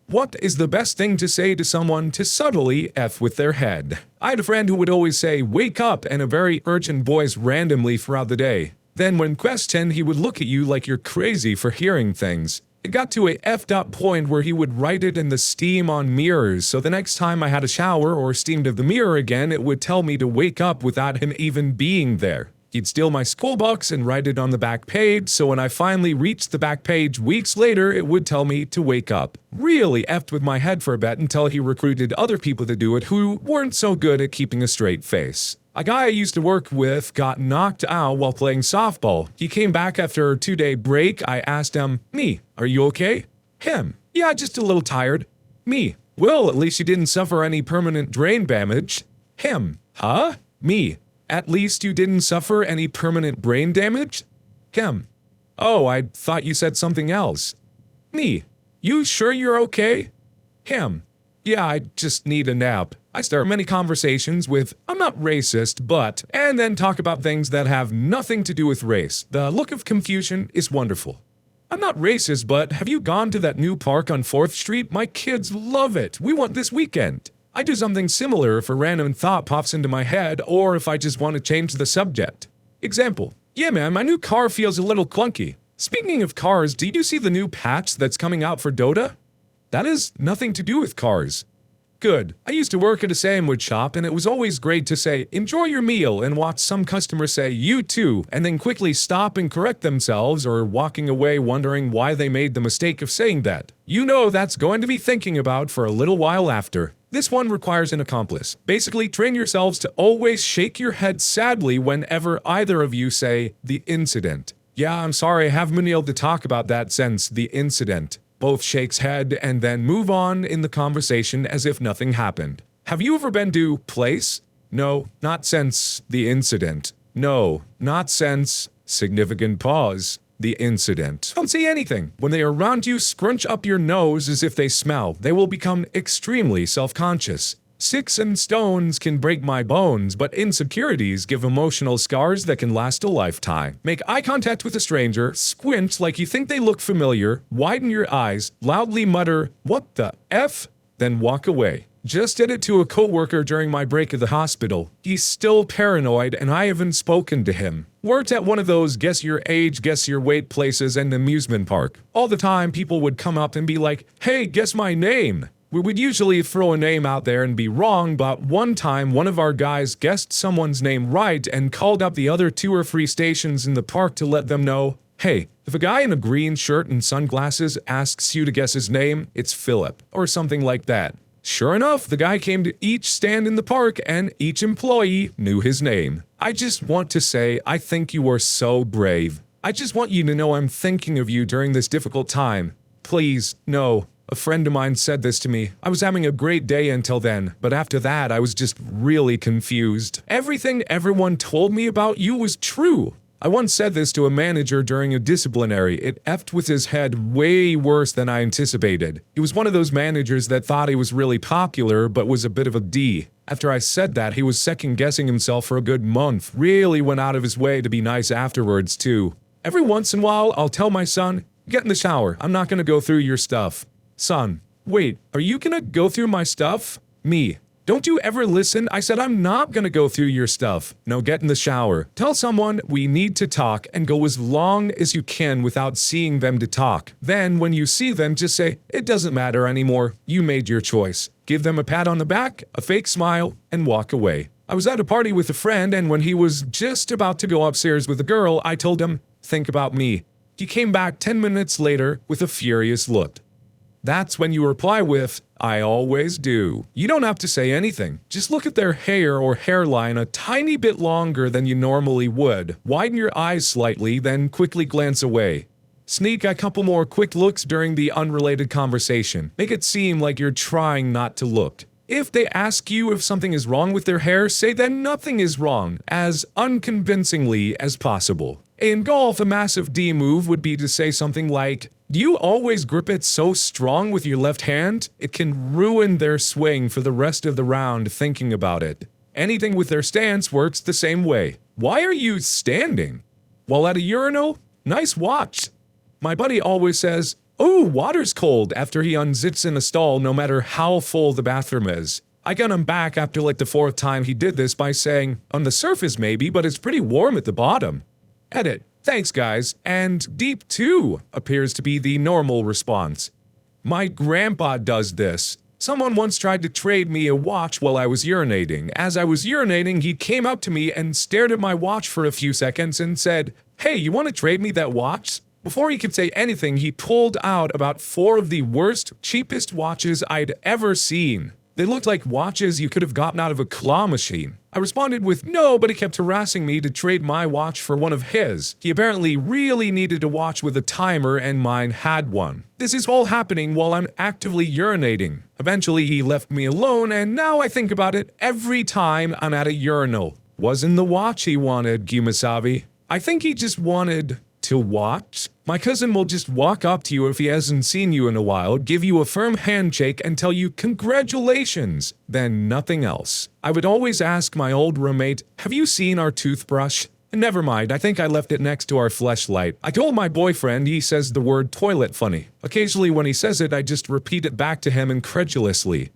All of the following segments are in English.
What is the best thing to say to someone to subtly F with their head? I had a friend who would always say, "Wake up," in a very urgent voice randomly throughout the day. Then when questioned, he would look at you like you're crazy for hearing things. It got to a effed up point where he would write it in the steam on mirrors, so the next time I had a shower or steamed of the mirror again, it would tell me to wake up without him even being there. He'd steal my school books and write it on the back page, so when I finally reached the back page weeks later, it would tell me to wake up. Really effed with my head for a bit until he recruited other people to do it who weren't so good at keeping a straight face. A guy I used to work with got knocked out while playing softball. He came back after a 2-day break. I asked him, "Me, are you okay?" Him, "Yeah, just a little tired." Me, "Well, at least you didn't suffer any permanent brain damage." Him, "Huh?" Me, "At least you didn't suffer any permanent brain damage?" Him, "Oh, I thought you said something else." Me, "You sure you're okay?" Him, "Yeah, I just need a nap." I start many conversations with, "I'm not racist, but," and then talk about things that have nothing to do with race. The look of confusion is wonderful. "I'm not racist, but have you gone to that new park on 4th Street? My kids love it. We went this weekend." I do something similar if a random thought pops into my head or if I just want to change the subject. Example, "Yeah man, my new car feels a little clunky." Speaking of cars, did you see the new patch that's coming out for Dota? That has nothing to do with cars. Good. I used to work at a sandwich shop and it was always great to say, "Enjoy your meal," and watch some customers say, "You too," and then quickly stop and correct themselves or walking away wondering why they made the mistake of saying that. You know that's going to be thinking about for a little while after. This one requires an accomplice. Basically, train yourselves to always shake your head sadly whenever either of you say, "the incident." "Yeah, I'm sorry, I haven't been able to talk about that since the incident." Both shakes head and then move on in the conversation as if nothing happened. Have you ever been to place? No, not since the incident. No, not since significant pause. The incident. Don't say anything. When they are around you, scrunch up your nose as if they smell. They will become extremely self-conscious. "Sticks and stones can break my bones, but insecurities give emotional scars that can last a lifetime." Make eye contact with a stranger, squint like you think they look familiar, widen your eyes, loudly mutter, "What the F?" then walk away. Just did it to a coworker during my break at the hospital. He's still paranoid and I haven't spoken to him. Worked at one of those guess your age, guess your weight places and amusement park. All the time people would come up and be like, "Hey, guess my name." We would usually throw a name out there and be wrong, but one time one of our guys guessed someone's name right and called up the other 2 or 3 stations in the park to let them know, "Hey, if a guy in a green shirt and sunglasses asks you to guess his name, it's Philip," or something like that. Sure enough, the guy came to each stand in the park and each employee knew his name. I just want to say, I think you are so brave. I just want you to know I'm thinking of you during this difficult time. Please, no. A friend of mine said this to me. I was having a great day until then, but after that I was just really confused. Everything everyone told me about you was true. I once said this to a manager during a disciplinary. It effed with his head way worse than I anticipated. He was one of those managers that thought he was really popular but was a bit of a D. After I said that, he was second-guessing himself for a good month. Really went out of his way to be nice afterwards too. Every once in a while, I'll tell my son, "Get in the shower, I'm not gonna go through your stuff." Son, "Wait, are you gonna go through my stuff?" Me, "Don't you ever listen? I said I'm not gonna go through your stuff." No, get in the shower. Tell someone we need to talk and go as long as you can without seeing them to talk. Then when you see them, just say, "It doesn't matter anymore. You made your choice." Give them a pat on the back, a fake smile, and walk away. I was at a party with a friend and when he was just about to go upstairs with a girl, I told him, "Think about me." He came back 10 minutes later with a furious look. That's when you reply with, "I always do." You don't have to say anything. Just look at their hair or hairline a tiny bit longer than you normally would. Widen your eyes slightly, then quickly glance away. Sneak a couple more quick looks during the unrelated conversation. Make it seem like you're trying not to look. If they ask you if something is wrong with their hair, say that nothing is wrong, as unconvincingly as possible. In golf, a massive D move would be to say something like, "Do you always grip it so strong with your left hand?" It can ruin their swing for the rest of the round thinking about it. Anything with their stance works the same way. "Why are you standing?" While at a urinal? Nice watch. My buddy always says, "Oh, water's cold," after he unzips in a stall no matter how full the bathroom is. I got him back after like the fourth time he did this by saying, "On the surface maybe, but it's pretty warm at the bottom." Edit. Thanks guys, and deep too appears to be the normal response. My grandpa does this. Someone once tried to trade me a watch while I was urinating. As I was urinating, he came up to me and stared at my watch for a few seconds and said, "Hey, you want to trade me that watch?" Before he could say anything, he pulled out about 4 of the worst, cheapest watches I'd ever seen. They looked like watches you could have gotten out of a claw machine. I responded with no, but he kept harassing me to trade my watch for one of his. He apparently really needed a watch with a timer and mine had one. This is all happening while I'm actively urinating. Eventually he left me alone and now I think about it every time I'm at a urinal. Wasn't the watch he wanted, Gumasabi. I think he just wanted to watch. My cousin will just walk up to you if he hasn't seen you in a while, give you a firm handshake and tell you congratulations, then nothing else. I would always ask my old roommate, "Have you seen our toothbrush?" And never mind, I think I left it next to our fleshlight. I told my boyfriend he says the word toilet funny. Occasionally when he says it, I just repeat it back to him incredulously.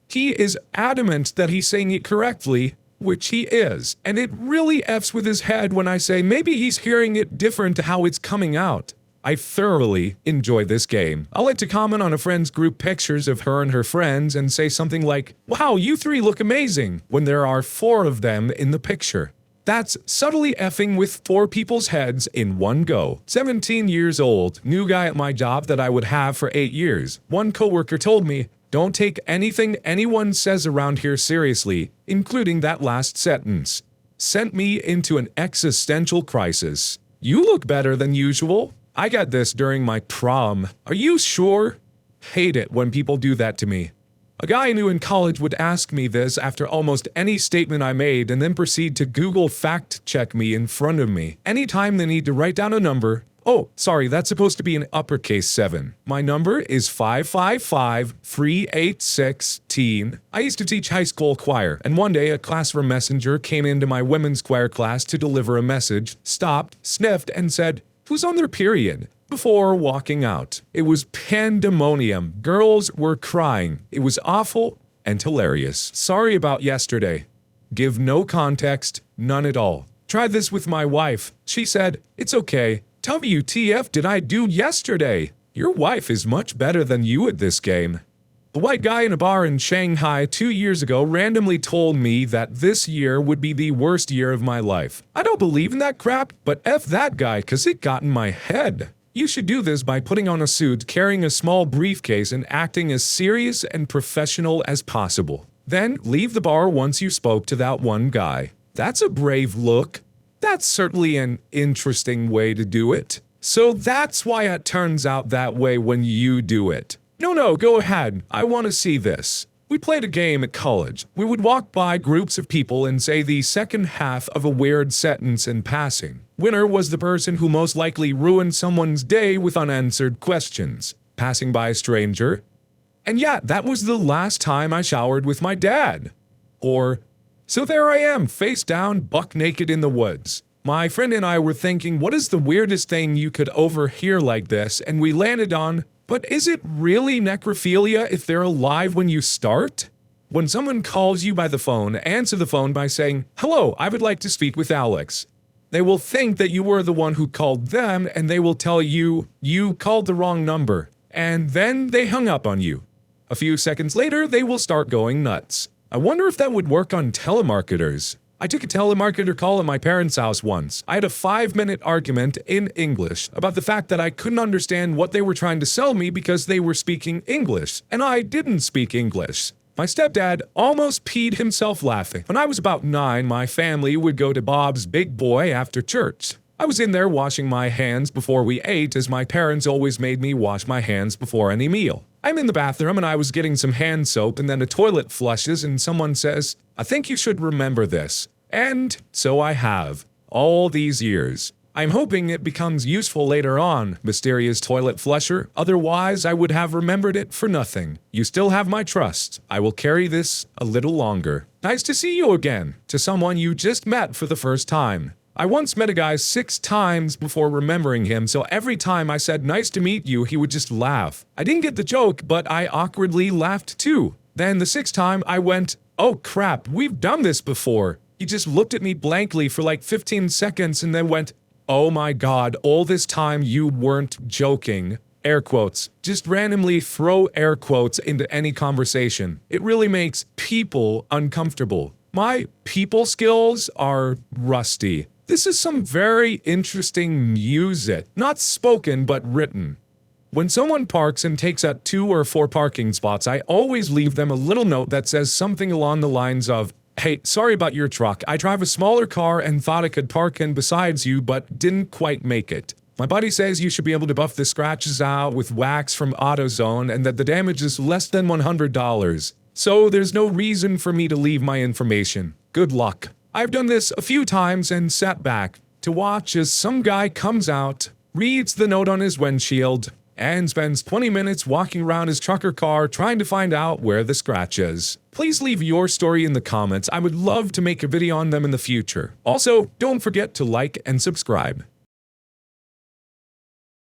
He is adamant that he's saying it correctly, which he is, and it really F's with his head when I say maybe he's hearing it different to how it's coming out. I thoroughly enjoy this game. I'll like to comment on a friend's group pictures of her and her friends and say something like, "Wow, you 3 look amazing," when there are 4 of them in the picture. That's subtly effing with 4 people's heads in one go. 17 years old, new guy at my job that I would have for 8 years. One coworker told me, "Don't take anything anyone says around here seriously," including that last sentence. Sent me into an existential crisis. "You look better than usual." I got this during my prom. Are you sure? Hate it when people do that to me. A guy I knew in college would ask me this after almost any statement I made and then proceed to Google fact-check me in front of me. Anytime they need to write down a number, "Oh, sorry, that's supposed to be an uppercase 7. My number is 555-386-teen. I used to teach high school choir, and one day a classroom messenger came into my women's choir class to deliver a message, stopped, sniffed, and said, "Who's on their period?" before walking out. It was pandemonium. Girls were crying. It was awful and hilarious. Sorry about yesterday. Give no context, none at all. Tried this with my wife. She said, "It's okay. WTF did I do yesterday?" Your wife is much better than you at this game. The white guy in a bar in Shanghai 2 years ago randomly told me that this year would be the worst year of my life. I don't believe in that crap, but F that guy, cause it got in my head. You should do this by putting on a suit, carrying a small briefcase, and acting as serious and professional as possible. Then leave the bar once you spoke to that one guy. That's a brave look. That's certainly an interesting way to do it. So that's why it turns out that way when you do it. No, go ahead. I want to see this. We played a game at college. We would walk by groups of people and say the second half of a weird sentence in passing. Winner was the person who most likely ruined someone's day with unanswered questions. Passing by a stranger. And yeah, that was the last time I showered with my dad. Or, so there I am, face down, buck naked in the woods. My friend and I were thinking, what is the weirdest thing you could overhear like this? And we landed on, but is it really necrophilia if they're alive when you start? When someone calls you by the phone, answer the phone by saying, "Hello, I would like to speak with Alex." They will think that you were the one who called them, and they will tell you, you called the wrong number. And then they hung up on you. A few seconds later, they will start going nuts. I wonder if that would work on telemarketers. I took a telemarketer call at my parents' house once. I had a 5-minute argument in English about the fact that I couldn't understand what they were trying to sell me because they were speaking English, and I didn't speak English. My stepdad almost peed himself laughing. When I was about 9, my family would go to Bob's Big Boy after church. I was in there washing my hands before we ate, as my parents always made me wash my hands before any meal. I'm in the bathroom and I was getting some hand soap, and then a toilet flushes and someone says, "I think you should remember this." And so I have, all these years. I'm hoping it becomes useful later on, mysterious toilet flusher. Otherwise, I would have remembered it for nothing. You still have my trust. I will carry this a little longer. Nice to see you again. To someone you just met for the first time. I once met a guy 6 times before remembering him, so every time I said nice to meet you, he would just laugh. I didn't get the joke, but I awkwardly laughed too. Then the 6th time I went, oh crap, we've done this before. He just looked at me blankly for like 15 seconds and then went, oh my god, all this time you weren't joking. Air quotes. Just randomly throw air quotes into any conversation. It really makes people uncomfortable. My people skills are rusty. This is some very interesting music. Not spoken, but written. When someone parks and takes up 2 or 4 parking spots, I always leave them a little note that says something along the lines of, hey, sorry about your truck. I drive a smaller car and thought I could park in besides you, but didn't quite make it. My buddy says you should be able to buff the scratches out with wax from AutoZone and that the damage is less than $100. So there's no reason for me to leave my information. Good luck. I've done this a few times and sat back to watch as some guy comes out, reads the note on his windshield, and spends 20 minutes walking around his trucker car trying to find out where the scratch is. Please leave your story in the comments. I would love to make a video on them in the future. Also, don't forget to like and subscribe.